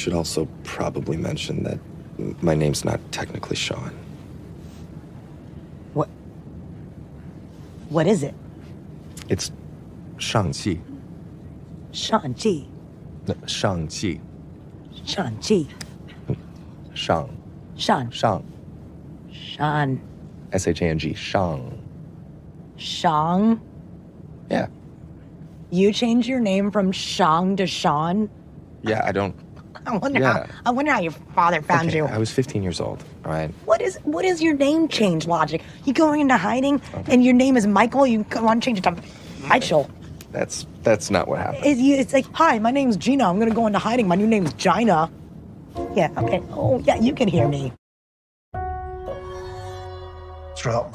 should also probably mention that my name's not technically Sean. What is it? It's Shang-Chi. Shang-Chi. Shang-Chi. Shang-Chi. Shang. Shang. Shang. Shang. S-H-A-N-G. Shang. Shang? Yeah. You changed your name from Shang to Sean? Yeah, I don't... I wonder how your father found you. I was 15 years old, all right? What is your name change logic? You going into hiding and your name is Michael, you want to change it to Michael. That's not what happened. It's like, hi, my name's Gina. I'm gonna go into hiding. My new name's Gina. Yeah, okay. Oh, yeah, you can hear me. Drop.